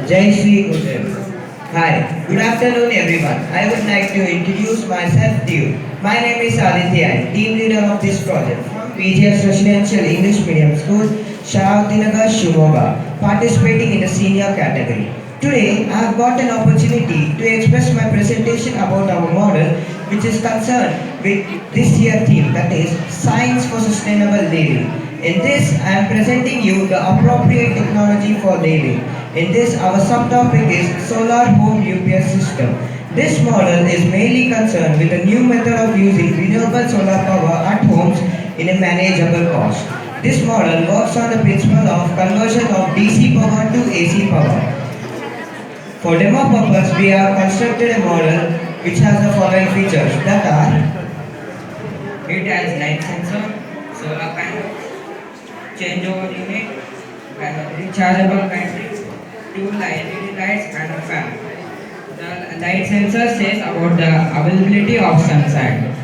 Jai Shri Gurudev. Hi, good afternoon everyone. I would like to introduce myself to you. My name is Aditya, team leader of this project from VGS Residential English Medium School, Sharatinagar, Shimoga, participating in the senior category. Today, I have got an opportunity to express my presentation about our model which is concerned with this year theme, that is Science for Sustainable Living. In this, I am presenting you the appropriate technology for living. In this, our subtopic is solar home UPS system. This model is mainly concerned with a new method of using renewable solar power at homes in a manageable cost. This model works on the principle of conversion of DC power to AC power. For demo purpose, we have constructed a model which has the following features that are it has light sensor, solar panel, changeover unit, rechargeable battery, two LED lights and a fan. The light sensor says about the availability of sunshine.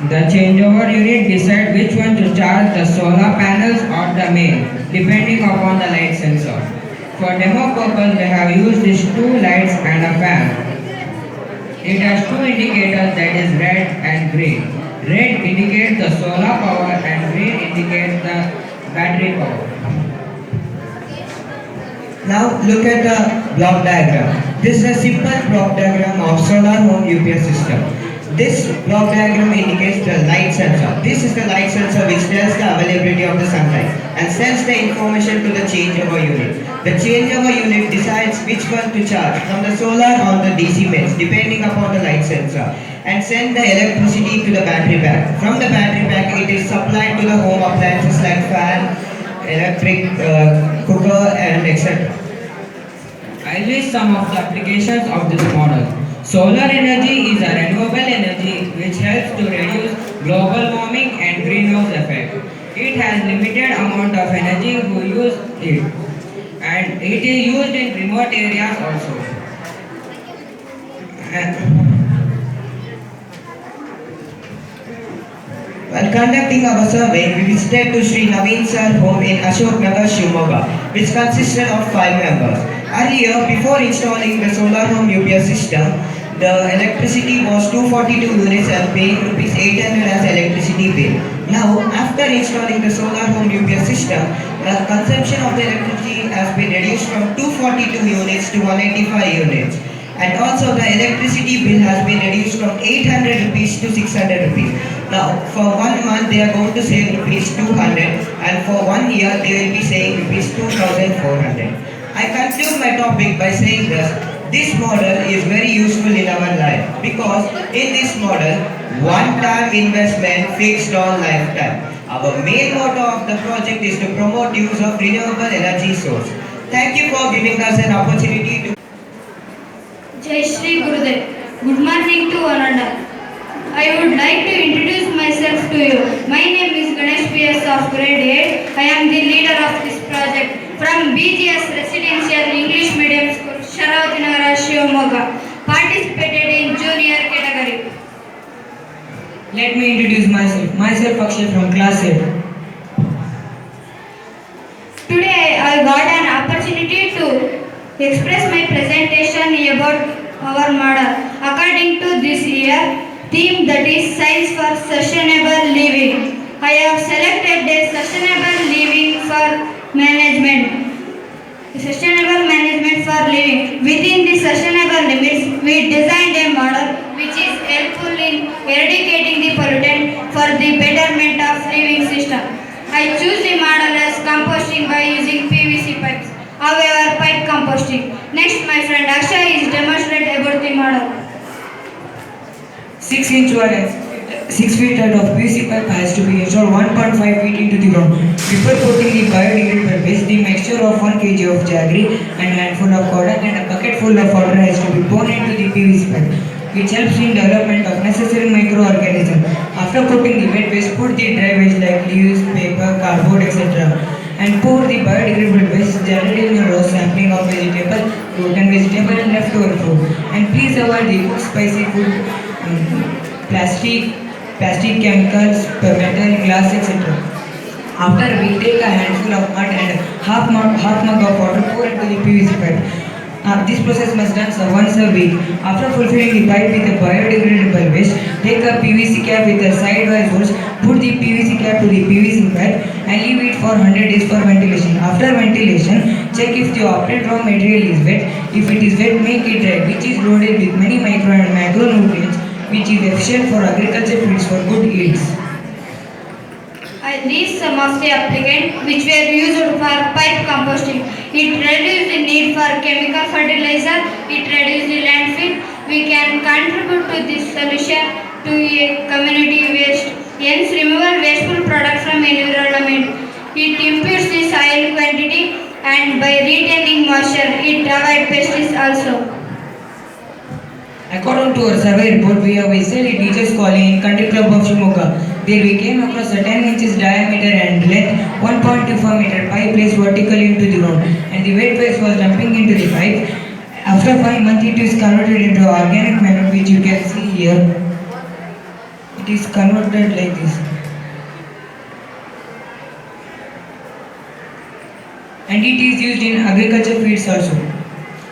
The changeover unit decides which one to charge the solar panels or the main, depending upon the light sensor. For demo purpose, we have used these two lights and a fan. It has two indicators, that is red and green. Red indicates the solar power and green indicates the battery power. Now look at the block diagram. This is a simple block diagram of solar home UPS system. This block diagram indicates the light sensor. This is the light sensor which tells the availability of the sunlight and sends the information to the changeover unit. The changeover unit decides which one to charge from the solar or the DC mains depending upon the light sensor and send the electricity to the battery pack. From the battery pack it is supplied to the home appliances like fan, electric cooker and etc. I list some of the applications of this model. Solar energy is a renewable energy which helps to reduce global warming and greenhouse effect. It has limited amount of energy who use it, and it is used in remote areas also. While conducting our survey, we visited to Sri Naveen Sir home in Ashok Nagar, Shimoga, which consisted of 5 members. Earlier, before installing the solar home UPS system, the electricity was 242 units and paying rupees 800 as electricity bill. Now, after installing the solar home UPS system, the consumption of the electricity has been reduced from 242 units to 185 units. And also the electricity bill has been reduced from 800 rupees to 600 rupees. Now for 1 month they are going to save rupees 200 and for 1 year they will be saving rupees 2400. I conclude my topic by saying this model is very useful in our life because in this model one-time investment fixed on lifetime. Our main motto of the project is to promote use of renewable energy source. Thank you for giving us an opportunity to Jai Shri Gurudev. Good morning to one and all. I would like to introduce myself to you. My name is Ganesh PS of grade 8. I am the leader of this project from BGS Residential English Medium School, Sharatinagar, Shimoga. Participated in junior category. Let me introduce myself. Myself Akshay from class 8. Today I got an opportunity to express my presentation about our model. According to this year theme, that is Science for Sustainable Living, I have selected a sustainable living for management. Sustainable management for living. Within the sustainable limits, we designed a model which is helpful in eradicating the pollutant for the betterment of living system. I choose the model as composting by using PVC pipes. However, pipe composting. Next, my friend Akshay is demonstrate about the model. 6-inch wire and 6 feet height of PVC pipe has to be installed 1.5 feet into the ground. Before putting the biodegradable waste, the mixture of 1 kg of jaggery and a handful of cotton and a bucket full of water has to be poured into the PVC pipe, which helps in development of necessary microorganisms. After putting the wet waste, put the dry waste like leaves, paper, cardboard, etc. and pour the biodegradable waste generally in a raw sampling of vegetable, fruit and vegetable and leftover food. And please avoid the spicy food, plastic chemicals, metal, glass, etc. After we take a handful of mud and half mug of water, pour into the PVC pipe. This process must done once a week. After fulfilling the pipe with a biodegradable waste, take a PVC cap with a sidewise hose, put the PVC cap to the PVC pipe and leave it for 100 days for ventilation. After ventilation, check if the operated raw material is wet. If it is wet, make it dry, which is loaded with many micro and macronutrients, which is efficient for agriculture fields for good yields. I list some of the applicants which were used for pipe composting. It reduced the need for chemical fertilizer, it reduced the landfill. We can contribute to this solution to a community waste. Hence, removal wasteful products from environment. It improves the soil quantity and by retaining moisture, it avoids pests also. According to our survey report, we have visited a teachers' colony in Country Club of Shimoga. There we came across a 10 inches diameter and length 1.25 meter pipe placed vertically into the ground, and the wet waste was dumping into the pipe. After 5 months, it is converted into organic manure, which you can see here. It is converted like this, and it is used in agriculture fields also.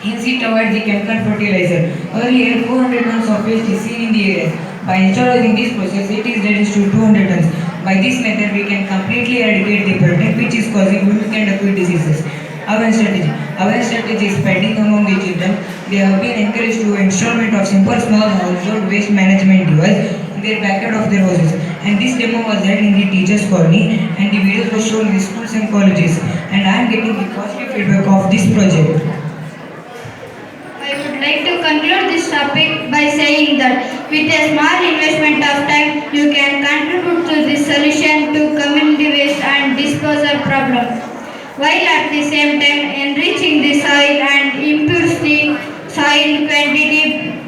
Hence, it avoids the chemical fertilizer. Earlier, 400 tons of waste is seen in the area. By installing this process, it is reduced to 200 tons. By this method, we can completely eradicate the product which is causing mimic and acute diseases. Awareness strategy. Awareness strategy is spreading among the children. They have been encouraged to installment of simple small household waste management device in their backyard of their houses. And this demo was held in the teachers' colony, and the videos were shown in the schools and colleges. And I am getting the positive feedback of this project. I would like to conclude this topic by saying that with a small investment of time, you can contribute to the solution to community waste and disposal problem, while at the same time enriching the soil and improves the soil quantity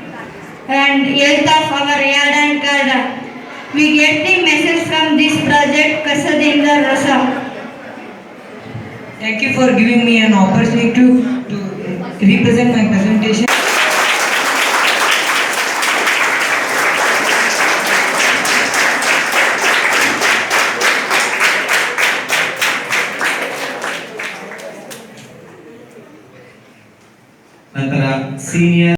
and health of our yard and garden. We get the message from this project Kasadinda Rosa. Thank you for giving me an opportunity to represent my presentation. ನಂತರ senior